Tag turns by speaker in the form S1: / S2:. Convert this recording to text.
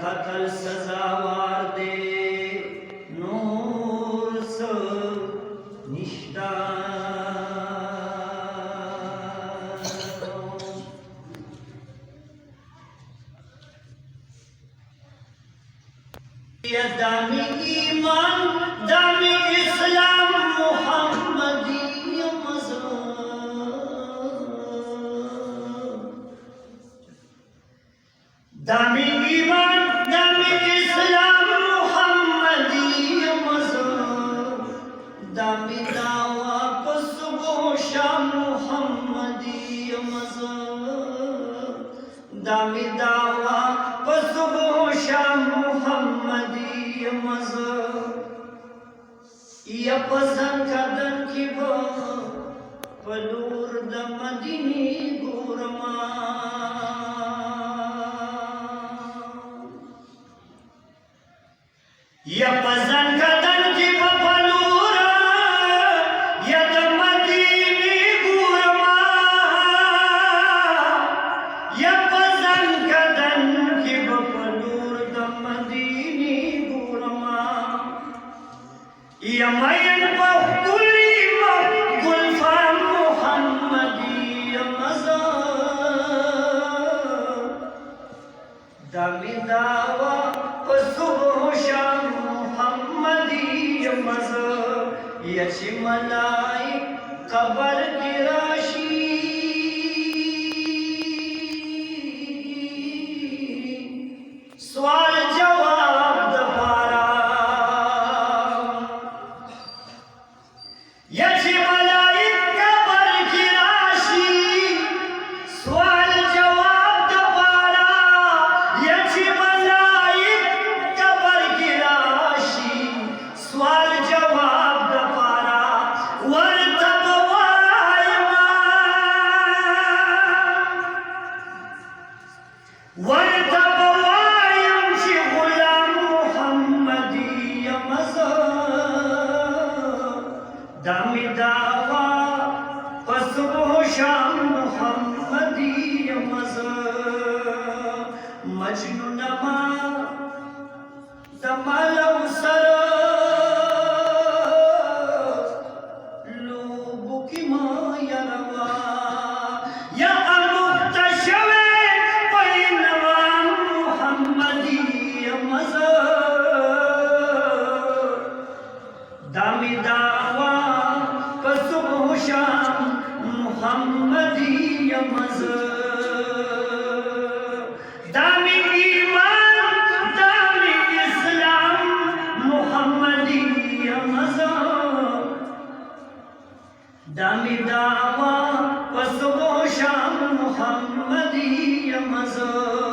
S1: कतल सजावार दे नूर स निष्ठा दामी ईमान दामी इस्लाम मुहम्मदी मज़हब दामी ईमान दामी इस्लाम मुहम्मदी मज़हब दामी दावा सुबह शाम मुहम्मदी मज़हब दामी दावा सुबह शाम मुहम्मदी मज़हब या पसंद कदन की वो पलूर द मदीनी गुरमा या पसंद कदन की वो पलूर या द मदीनी गुरमा या पसंद कदन की वो पलूर द मदीनी गुरमा या मैन बहुली गुलफाम मुहम्मदी मज़हब दामी दावा सुबह शाम मुहम्मदी मज़हब यची मलाई कबर की राशि सवाल जवाब दबारा यची मलाई कबर की राशि सवाल जवाब दबारा यची मलाई कबर की राशि सवाल जवाब दबारा वर्तबवायम शी गुलाम मुहम्मदी मज़हब दामी दावा सुबह शाम मुहम्मदी मज़हब मजनू नमा दमालव सर लोबु की माया रवा या अमुक्तशवे पैनवा मुहम्मदी मज़हब दामी दावा सुबह शाम मुहम्मदी मज़हब दामी ईमान दामी इस्लाम मुहम्मदी मज़हब दामी दावा सुबह शाम मुहम्मदी मज़हब